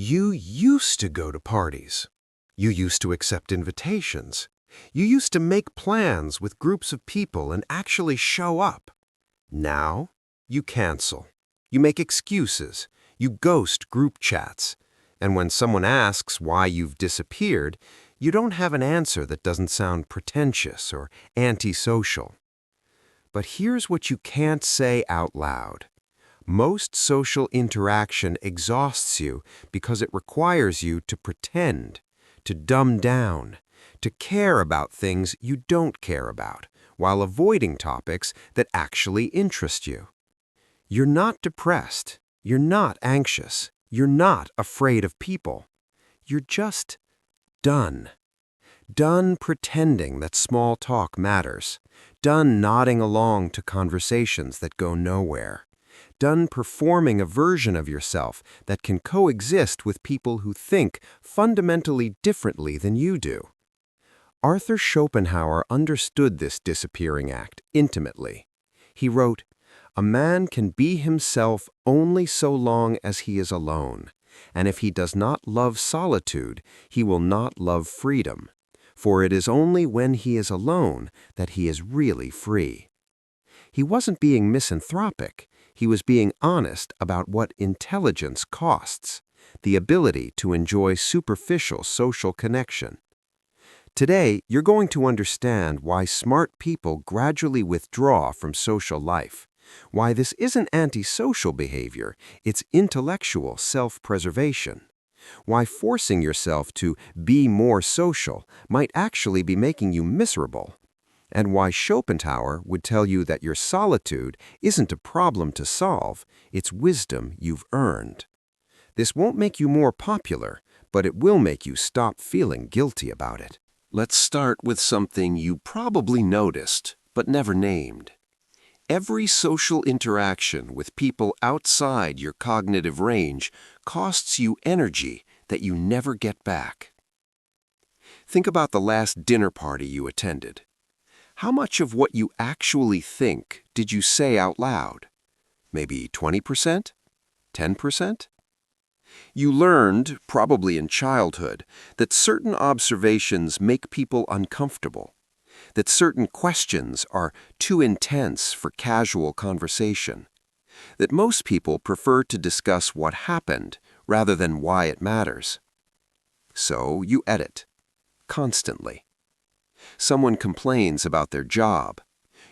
You used to go to parties. You used to accept invitations. You used to make plans with groups of people and actually show up. Now, you cancel. You make excuses. You ghost group chats. And when someone asks why you've disappeared, you don't have an answer that doesn't sound pretentious or antisocial. But here's what you can't say out loud. Most social interaction exhausts you because it requires you to pretend, to dumb down, to care about things you don't care about, while avoiding topics that actually interest you. You're not depressed. You're not anxious. You're not afraid of people. You're just done. Done pretending that small talk matters. Done nodding along to conversations that go nowhere. Done performing a version of yourself that can coexist with people who think fundamentally differently than you do. Arthur Schopenhauer understood this disappearing act intimately. He wrote, "A man can be himself only so long as he is alone, and if he does not love solitude, he will not love freedom, for it is only when he is alone that he is really free." He wasn't being misanthropic. He was being honest about what intelligence costs, the ability to enjoy superficial social connection. Today, you're going to understand why smart people gradually withdraw from social life, why this isn't antisocial behavior, it's intellectual self-preservation, why forcing yourself to be more social might actually be making you miserable, and why Schopenhauer would tell you that your solitude isn't a problem to solve, it's wisdom you've earned. This won't make you more popular, but it will make you stop feeling guilty about it. Let's start with something you probably noticed, but never named. Every social interaction with people outside your cognitive range costs you energy that you never get back. Think about the last dinner party you attended. How much of what you actually think did you say out loud? Maybe 20%? 10%? You learned, probably in childhood, that certain observations make people uncomfortable, that certain questions are too intense for casual conversation, that most people prefer to discuss what happened rather than why it matters. So you edit, constantly. Someone complains about their job.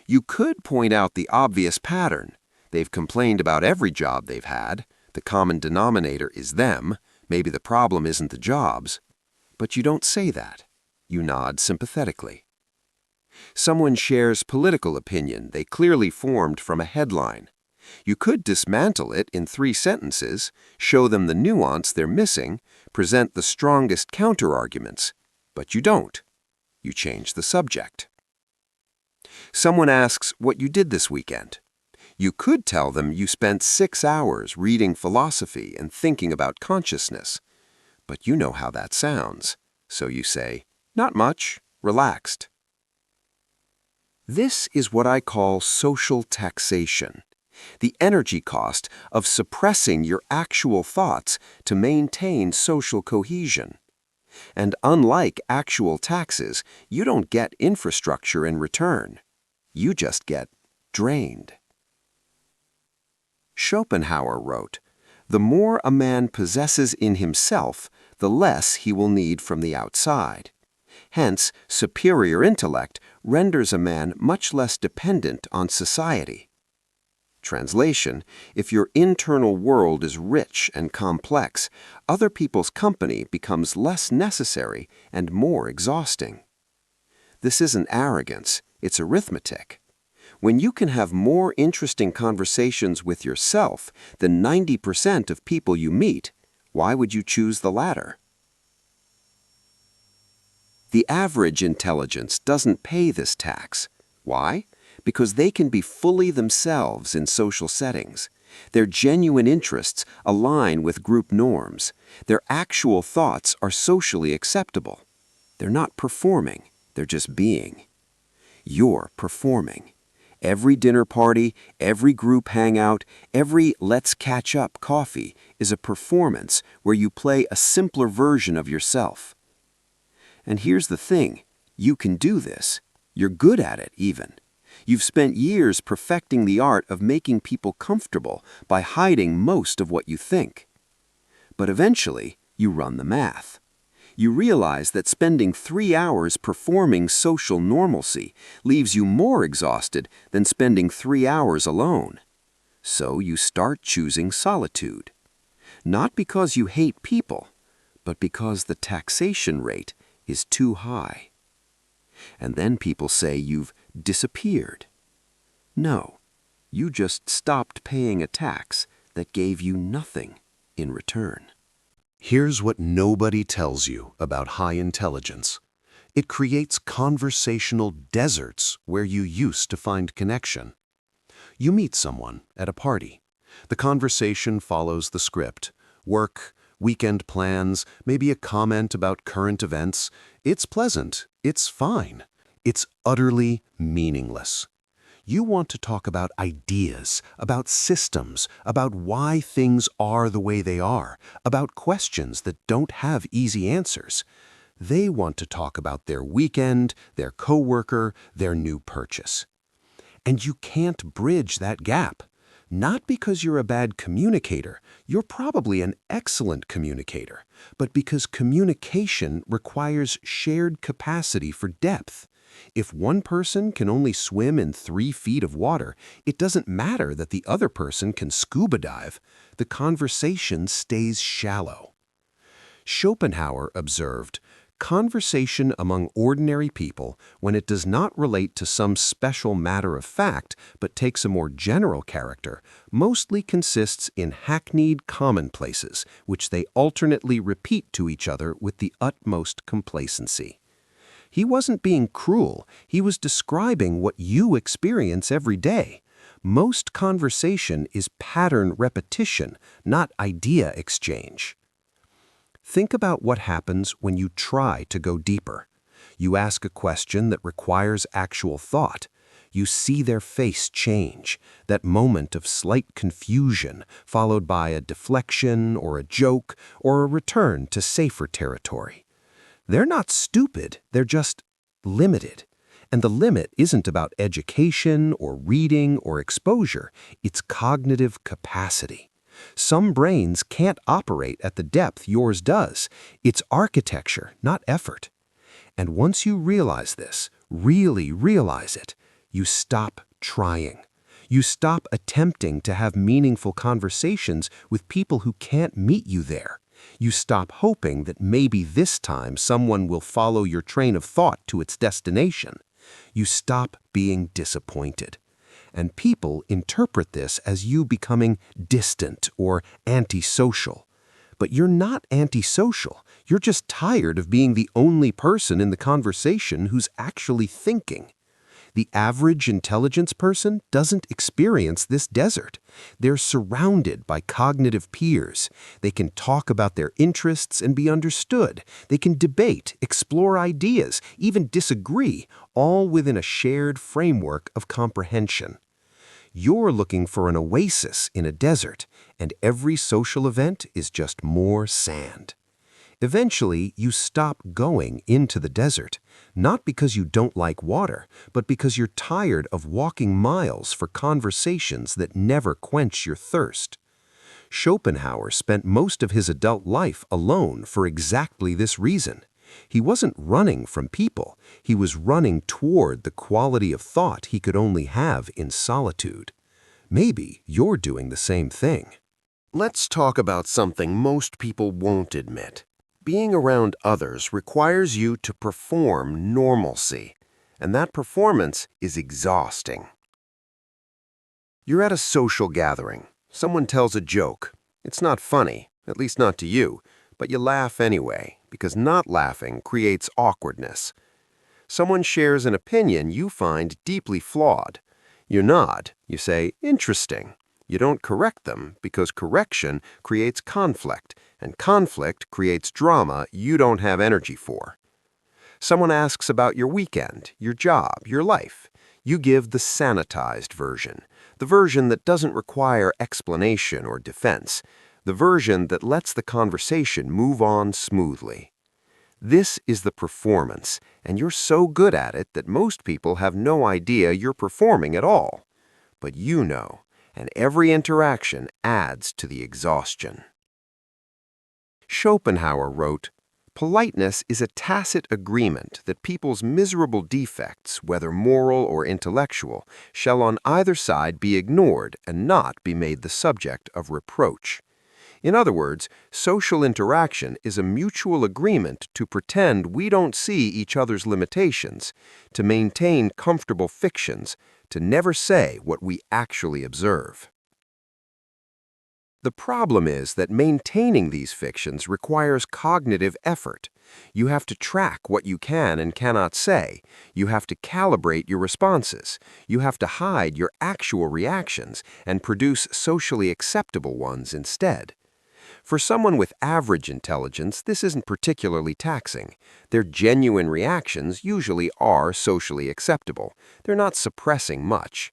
You could point out the obvious pattern. They've complained about every job they've had. The common denominator is them. Maybe the problem isn't the jobs. But you don't say that. You nod sympathetically. Someone shares political opinion they clearly formed from a headline. You could dismantle it in 3 sentences, show them the nuance they're missing, present the strongest counterarguments. But you don't. You change the subject. Someone asks what you did this weekend. You could tell them you spent 6 hours reading philosophy and thinking about consciousness. But you know how that sounds. So you say, "Not much, relaxed." This is what I call social taxation, the energy cost of suppressing your actual thoughts to maintain social cohesion. And unlike actual taxes, you don't get infrastructure in return. You just get drained. Schopenhauer wrote, "The more a man possesses in himself, the less he will need from the outside. Hence, superior intellect renders a man much less dependent on society." Translation, if your internal world is rich and complex, other people's company becomes less necessary and more exhausting. This isn't arrogance, it's arithmetic. When you can have more interesting conversations with yourself than 90% of people you meet, why would you choose the latter? The average intelligence doesn't pay this tax. Why? Because they can be fully themselves in social settings. Their genuine interests align with group norms. Their actual thoughts are socially acceptable. They're not performing, they're just being. You're performing. Every dinner party, every group hangout, every let's catch up coffee is a performance where you play a simpler version of yourself. And here's the thing, you can do this. You're good at it, even. You've spent years perfecting the art of making people comfortable by hiding most of what you think. But eventually, you run the math. You realize that spending 3 hours performing social normalcy leaves you more exhausted than spending 3 hours alone. So you start choosing solitude. Not because you hate people, but because the taxation rate is too high. And then people say you've disappeared. No, you just stopped paying a tax that gave you nothing in return. Here's what nobody tells you about high intelligence. It creates conversational deserts where you used to find connection. You meet someone at a party. The conversation follows the script. Work, weekend plans, maybe a comment about current events. It's pleasant. It's fine. It's utterly meaningless. You want to talk about ideas, about systems, about why things are the way they are, about questions that don't have easy answers. They want to talk about their weekend, their coworker, their new purchase. And you can't bridge that gap. Not because you're a bad communicator, you're probably an excellent communicator, but because communication requires shared capacity for depth. If one person can only swim in 3 feet of water, it doesn't matter that the other person can scuba dive. The conversation stays shallow. Schopenhauer observed, conversation among ordinary people, when it does not relate to some special matter of fact but takes a more general character, mostly consists in hackneyed commonplaces, which they alternately repeat to each other with the utmost complacency. He wasn't being cruel, he was describing what you experience every day. Most conversation is pattern repetition, not idea exchange. Think about what happens when you try to go deeper. You ask a question that requires actual thought. You see their face change, that moment of slight confusion, followed by a deflection or a joke or a return to safer territory. They're not stupid, they're just limited. And the limit isn't about education or reading or exposure, it's cognitive capacity. Some brains can't operate at the depth yours does. It's architecture, not effort. And once you realize this, really realize it, you stop trying. You stop attempting to have meaningful conversations with people who can't meet you there. You stop hoping that maybe this time someone will follow your train of thought to its destination. You stop being disappointed. And people interpret this as you becoming distant or antisocial. But you're not antisocial. You're just tired of being the only person in the conversation who's actually thinking. The average intelligence person doesn't experience this desert. They're surrounded by cognitive peers. They can talk about their interests and be understood. They can debate, explore ideas, even disagree, all within a shared framework of comprehension. You're looking for an oasis in a desert, and every social event is just more sand. Eventually, you stop going into the desert, not because you don't like water, but because you're tired of walking miles for conversations that never quench your thirst. Schopenhauer spent most of his adult life alone for exactly this reason. He wasn't running from people, he was running toward the quality of thought he could only have in solitude. Maybe you're doing the same thing. Let's talk about something most people won't admit. Being around others requires you to perform normalcy, and that performance is exhausting. You're at a social gathering. Someone tells a joke. It's not funny, at least not to you, but you laugh anyway, because not laughing creates awkwardness. Someone shares an opinion you find deeply flawed. You nod. You say, interesting. You don't correct them because correction creates conflict, and conflict creates drama you don't have energy for. Someone asks about your weekend, your job, your life. You give the sanitized version, the version that doesn't require explanation or defense, the version that lets the conversation move on smoothly. This is the performance, and you're so good at it that most people have no idea you're performing at all. But you know, and every interaction adds to the exhaustion. Schopenhauer wrote, "Politeness is a tacit agreement that people's miserable defects, whether moral or intellectual, shall on either side be ignored and not be made the subject of reproach." In other words, social interaction is a mutual agreement to pretend we don't see each other's limitations, to maintain comfortable fictions, to never say what we actually observe. The problem is that maintaining these fictions requires cognitive effort. You have to track what you can and cannot say. You have to calibrate your responses. You have to hide your actual reactions and produce socially acceptable ones instead. For someone with average intelligence, this isn't particularly taxing. Their genuine reactions usually are socially acceptable. They're not suppressing much.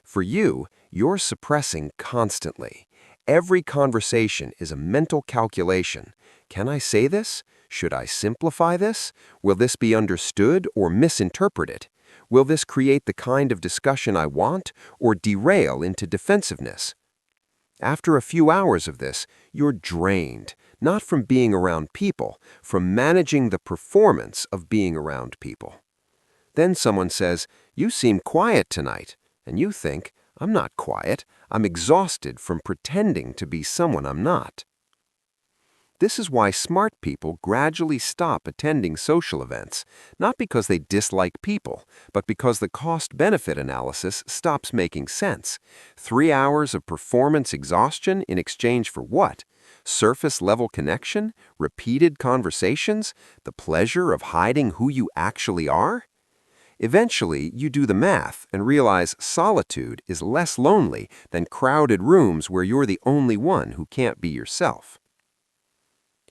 For you, you're suppressing constantly. Every conversation is a mental calculation. Can I say this? Should I simplify this? Will this be understood or misinterpreted? Will this create the kind of discussion I want or derail into defensiveness? After a few hours of this, you're drained, not from being around people, from managing the performance of being around people. Then someone says, "You seem quiet tonight," and you think, "I'm not quiet. I'm exhausted from pretending to be someone I'm not." This is why smart people gradually stop attending social events, not because they dislike people, but because the cost-benefit analysis stops making sense. 3 hours of performance exhaustion in exchange for what? Surface-level connection? Repeated conversations? The pleasure of hiding who you actually are? Eventually, you do the math and realize solitude is less lonely than crowded rooms where you're the only one who can't be yourself.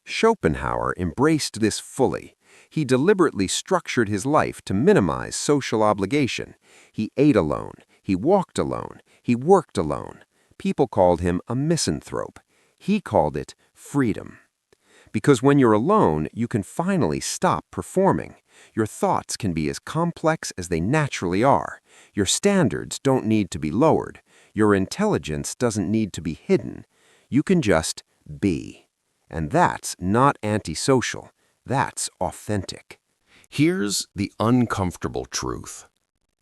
Schopenhauer embraced this fully. He deliberately structured his life to minimize social obligation. He ate alone. He walked alone. He worked alone. People called him a misanthrope. He called it freedom. Because when you're alone, you can finally stop performing. Your thoughts can be as complex as they naturally are. Your standards don't need to be lowered. Your intelligence doesn't need to be hidden. You can just be. And that's not antisocial. That's authentic. Here's the uncomfortable truth.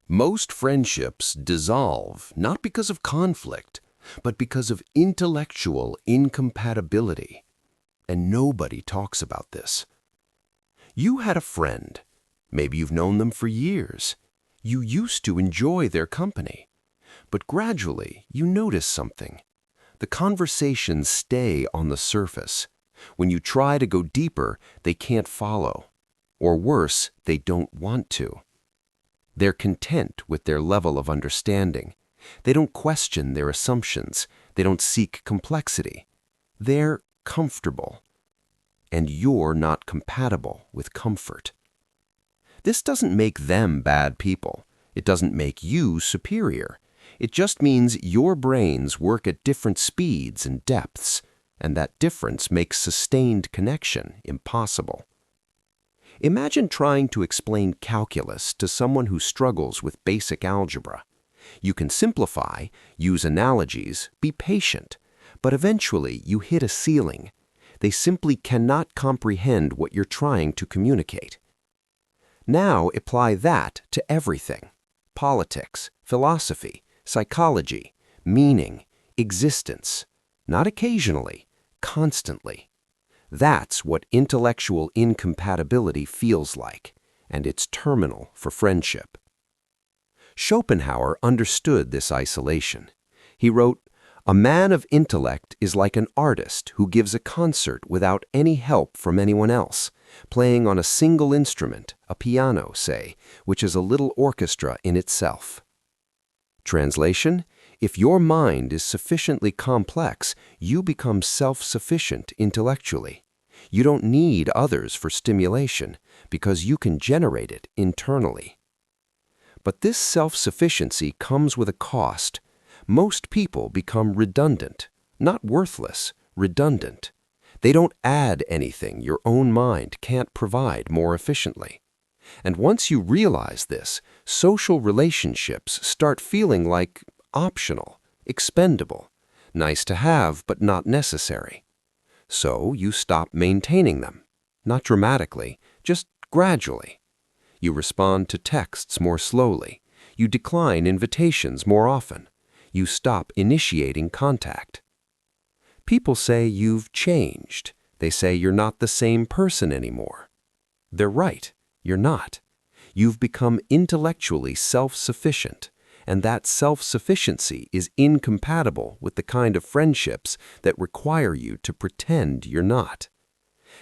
Most friendships dissolve not because of conflict, but because of intellectual incompatibility. And nobody talks about this. You had a friend. Maybe you've known them for years. You used to enjoy their company. But gradually, you notice something. The conversations stay on the surface. When you try to go deeper, they can't follow. Or worse, they don't want to. They're content with their level of understanding. They don't question their assumptions. They don't seek complexity. They're comfortable. And you're not compatible with comfort. This doesn't make them bad people. It doesn't make you superior. It just means your brains work at different speeds and depths, and that difference makes sustained connection impossible. Imagine trying to explain calculus to someone who struggles with basic algebra. You can simplify, use analogies, be patient, but eventually you hit a ceiling. They simply cannot comprehend what you're trying to communicate. Now apply that to everything: politics, philosophy, psychology, meaning, existence. Not occasionally, constantly. That's what intellectual incompatibility feels like, and it's terminal for friendship. Schopenhauer understood this isolation. He wrote, "A man of intellect is like an artist who gives a concert without any help from anyone else, playing on a single instrument, a piano, say, which is a little orchestra in itself." Translation: if your mind is sufficiently complex, you become self-sufficient intellectually. You don't need others for stimulation because you can generate it internally. But this self-sufficiency comes with a cost. Most people become redundant, not worthless, redundant. They don't add anything your own mind can't provide more efficiently. And once you realize this, social relationships start feeling like optional, expendable, nice to have but not necessary. So you stop maintaining them, not dramatically, just gradually. You respond to texts more slowly. You decline invitations more often. You stop initiating contact. People say you've changed. They say you're not the same person anymore. They're right. You're not. You've become intellectually self-sufficient, and that self-sufficiency is incompatible with the kind of friendships that require you to pretend you're not.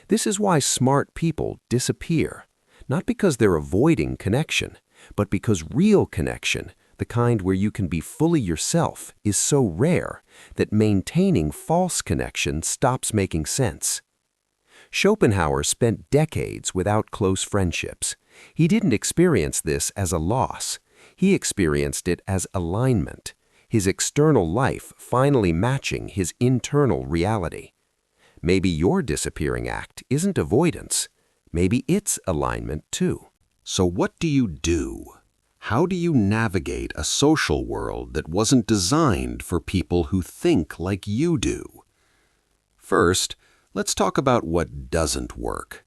This is why smart people disappear, not because they're avoiding connection, but because real connection, the kind where you can be fully yourself, is so rare that maintaining false connection stops making sense. Schopenhauer spent decades without close friendships. He didn't experience this as a loss. He experienced it as alignment, his external life finally matching his internal reality. Maybe your disappearing act isn't avoidance. Maybe it's alignment too. So what do you do? How do you navigate a social world that wasn't designed for people who think like you do? First, let's talk about what doesn't work.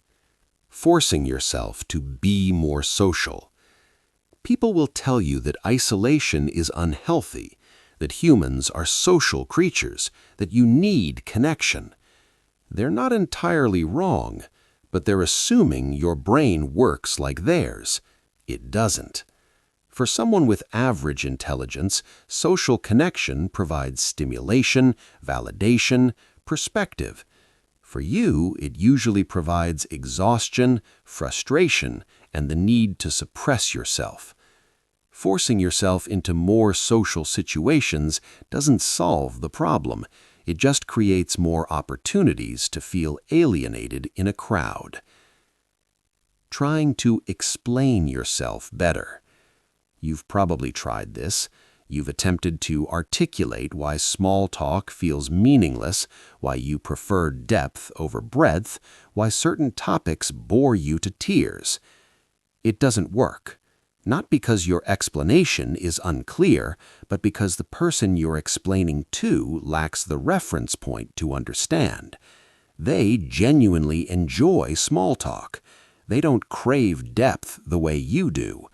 Forcing yourself to be more social. People will tell you that isolation is unhealthy, that humans are social creatures, that you need connection. They're not entirely wrong, but they're assuming your brain works like theirs. It doesn't. For someone with average intelligence, social connection provides stimulation, validation, perspective. For you, it usually provides exhaustion, frustration, and the need to suppress yourself. Forcing yourself into more social situations doesn't solve the problem. It just creates more opportunities to feel alienated in a crowd. Trying to explain yourself better. You've probably tried this. You've attempted to articulate why small talk feels meaningless, why you prefer depth over breadth, why certain topics bore you to tears. It doesn't work. Not because your explanation is unclear, but because the person you're explaining to lacks the reference point to understand. They genuinely enjoy small talk. They don't crave depth the way you do.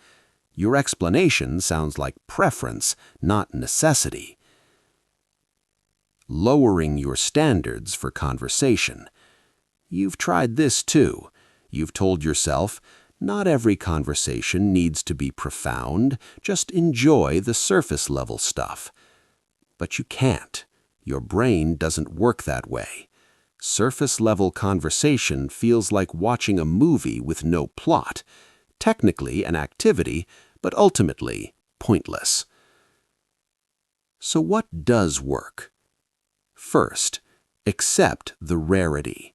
Your explanation sounds like preference, not necessity. Lowering your standards for conversation. You've tried this too. You've told yourself, not every conversation needs to be profound, just enjoy the surface-level stuff. But you can't. Your brain doesn't work that way. Surface-level conversation feels like watching a movie with no plot. Technically an activity, but ultimately pointless. So what does work? First, accept the rarity.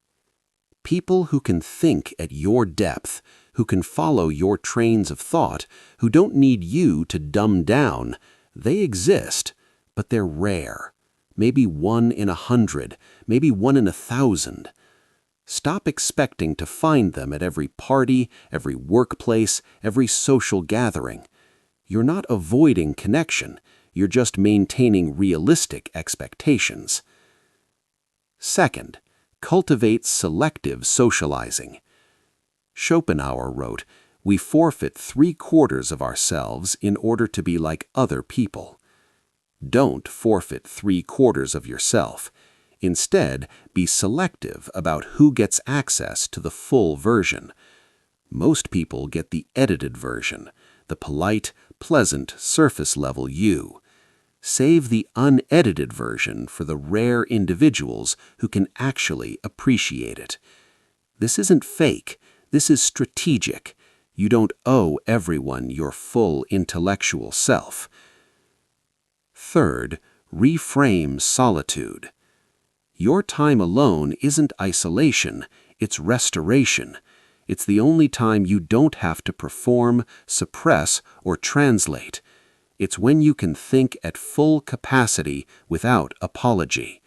People who can think at your depth, who can follow your trains of thought, who don't need you to dumb down, they exist, but they're rare. Maybe 1 in 100, maybe 1 in 1,000. Stop expecting to find them at every party, every workplace, every social gathering. You're not avoiding connection, you're just maintaining realistic expectations. Second, cultivate selective socializing. Schopenhauer wrote, "We forfeit 3/4 of ourselves in order to be like other people." Don't forfeit 3/4 of yourself. Instead, be selective about who gets access to the full version. Most people get the edited version, the polite, pleasant, surface-level you. Save the unedited version for the rare individuals who can actually appreciate it. This isn't fake. This is strategic. You don't owe everyone your full intellectual self. Third, reframe solitude. Your time alone isn't isolation, it's restoration. It's the only time you don't have to perform, suppress, or translate. It's when you can think at full capacity without apology.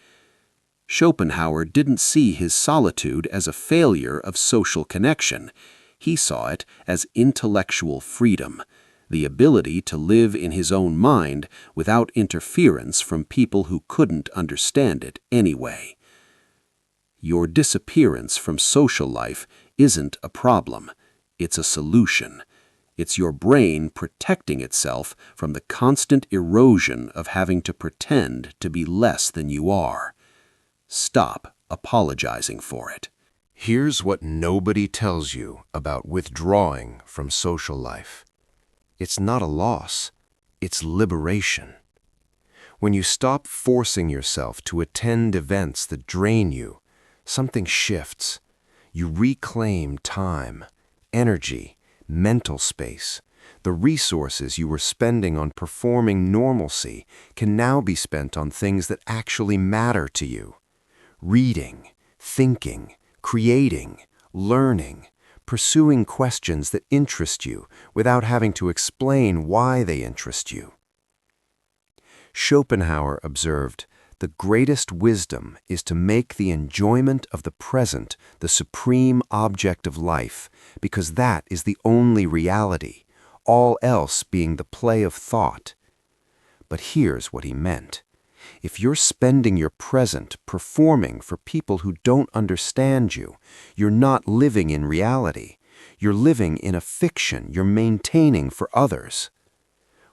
Schopenhauer didn't see his solitude as a failure of social connection. He saw it as intellectual freedom, the ability to live in his own mind without interference from people who couldn't understand it anyway. Your disappearance from social life isn't a problem. It's a solution. It's your brain protecting itself from the constant erosion of having to pretend to be less than you are. Stop apologizing for it. Here's what nobody tells you about withdrawing from social life. It's not a loss, it's liberation. When you stop forcing yourself to attend events that drain you, something shifts. You reclaim time, energy, mental space. The resources you were spending on performing normalcy can now be spent on things that actually matter to you. Reading, thinking, creating, learning, pursuing questions that interest you without having to explain why they interest you. Schopenhauer observed, "The greatest wisdom is to make the enjoyment of the present the supreme object of life, because that is the only reality, all else being the play of thought." But here's what he meant. If you're spending your present performing for people who don't understand you, you're not living in reality. You're living in a fiction you're maintaining for others.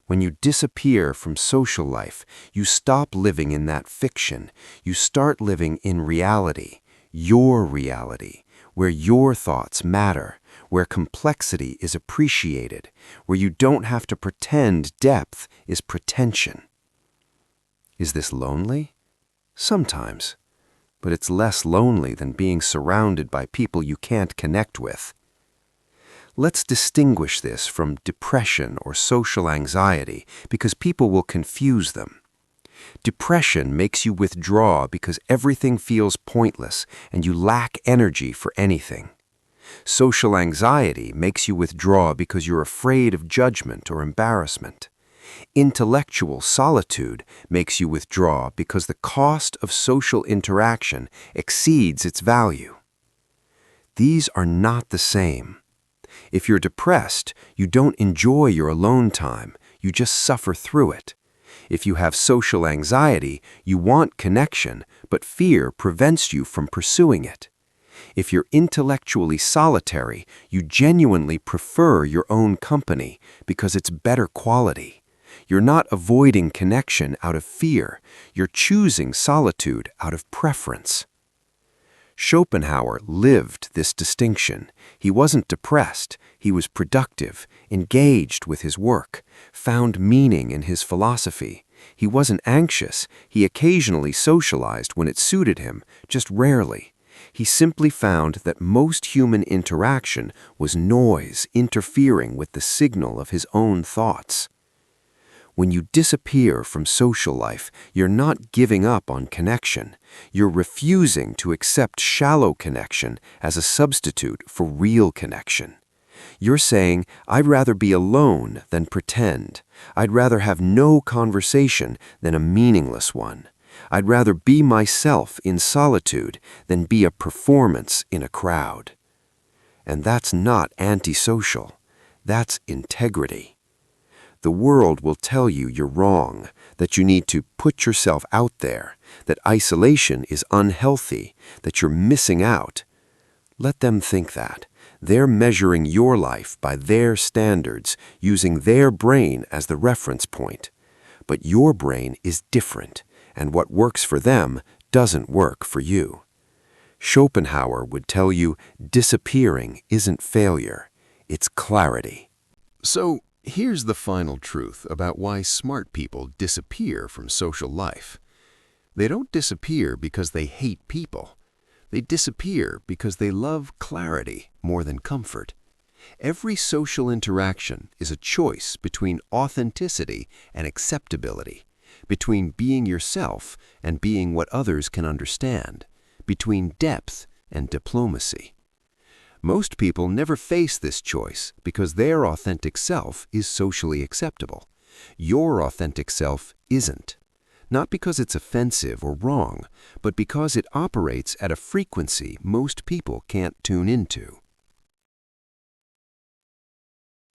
When you disappear from social life, you stop living in that fiction. You start living in reality, your reality, where your thoughts matter, where complexity is appreciated, where you don't have to pretend depth is pretension. Is this lonely? Sometimes. But it's less lonely than being surrounded by people you can't connect with. Let's distinguish this from depression or social anxiety because people will confuse them. Depression makes you withdraw because everything feels pointless and you lack energy for anything. Social anxiety makes you withdraw because you're afraid of judgment or embarrassment. Intellectual solitude makes you withdraw because the cost of social interaction exceeds its value. These are not the same. If you're depressed, you don't enjoy your alone time, you just suffer through it. If you have social anxiety, you want connection, but fear prevents you from pursuing it. If you're intellectually solitary, you genuinely prefer your own company because it's better quality. You're not avoiding connection out of fear, you're choosing solitude out of preference. Schopenhauer lived this distinction. He wasn't depressed, he was productive, engaged with his work, found meaning in his philosophy. He wasn't anxious, he occasionally socialized when it suited him, just rarely. He simply found that most human interaction was noise interfering with the signal of his own thoughts. When you disappear from social life, you're not giving up on connection. You're refusing to accept shallow connection as a substitute for real connection. You're saying, I'd rather be alone than pretend. I'd rather have no conversation than a meaningless one. I'd rather be myself in solitude than be a performance in a crowd. And that's not antisocial. That's integrity. The world will tell you you're wrong, that you need to put yourself out there, that isolation is unhealthy, that you're missing out. Let them think that. They're measuring your life by their standards, using their brain as the reference point. But your brain is different, and what works for them doesn't work for you. Schopenhauer would tell you disappearing isn't failure, it's clarity. So, here's the final truth about why smart people disappear from social life. They don't disappear because they hate people. They disappear because they love clarity more than comfort. Every social interaction is a choice between authenticity and acceptability, between being yourself and being what others can understand, between depth and diplomacy. Most people never face this choice because their authentic self is socially acceptable. Your authentic self isn't. Not because it's offensive or wrong, but because it operates at a frequency most people can't tune into.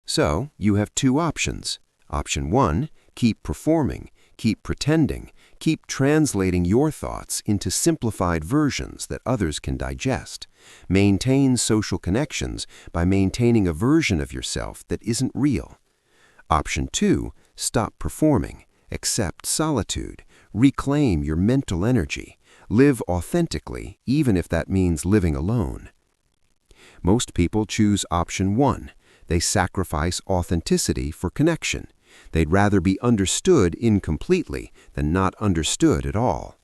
So, you have two options. Option 1, keep performing, keep pretending, keep translating your thoughts into simplified versions that others can digest. Maintain social connections by maintaining a version of yourself that isn't real. Option 2, stop performing, accept solitude, reclaim your mental energy, live authentically even if that means living alone. Most people choose option 1. They sacrifice authenticity for connection. They'd rather be understood incompletely than not understood at all.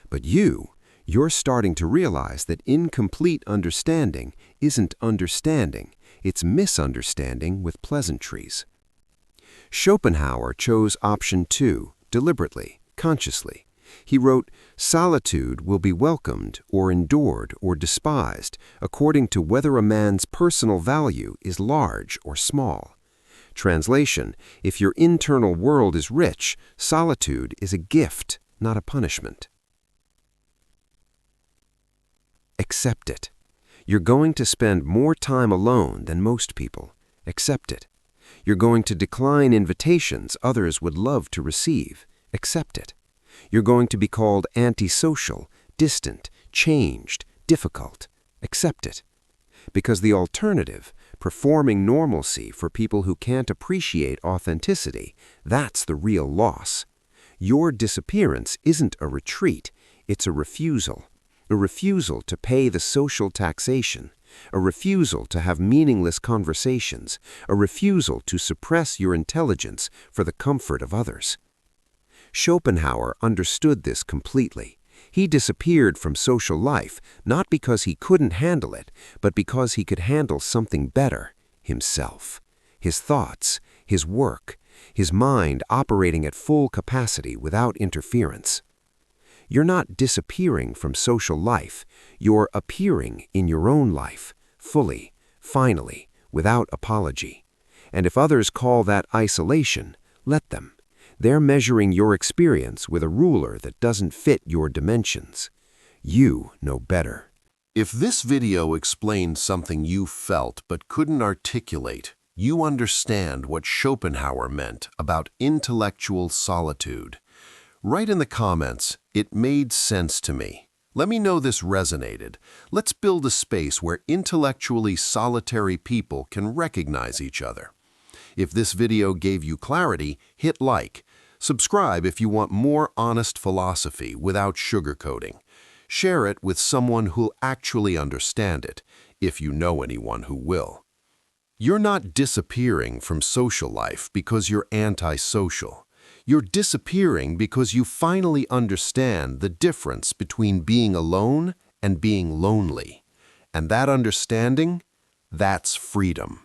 But you're starting to realize that incomplete understanding isn't understanding, it's misunderstanding with pleasantries. Schopenhauer chose option 2 deliberately, consciously. He wrote, "Solitude will be welcomed or endured or despised according to whether a man's personal value is large or small." Translation, if your internal world is rich, solitude is a gift, not a punishment. Accept it. You're going to spend more time alone than most people. Accept it. You're going to decline invitations others would love to receive. Accept it. You're going to be called antisocial, distant, changed, difficult. Accept it. Because the alternative, performing normalcy for people who can't appreciate authenticity, that's the real loss. Your disappearance isn't a retreat, it's a refusal. A refusal to pay the social taxation, a refusal to have meaningless conversations, a refusal to suppress your intelligence for the comfort of others. Schopenhauer understood this completely. He disappeared from social life not because he couldn't handle it, but because he could handle something better, himself, his thoughts, his work, his mind operating at full capacity without interference. You're not disappearing from social life, you're appearing in your own life, fully, finally, without apology. And if others call that isolation, let them. They're measuring your experience with a ruler that doesn't fit your dimensions. You know better. If this video explained something you felt but couldn't articulate, you understand what Schopenhauer meant about intellectual solitude. Write in the comments, "It made sense to me." Let me know this resonated. Let's build a space where intellectually solitary people can recognize each other. If this video gave you clarity, hit like. Subscribe if you want more honest philosophy without sugarcoating. Share it with someone who'll actually understand it, if you know anyone who will. You're not disappearing from social life because you're antisocial. You're disappearing because you finally understand the difference between being alone and being lonely. And that understanding, that's freedom.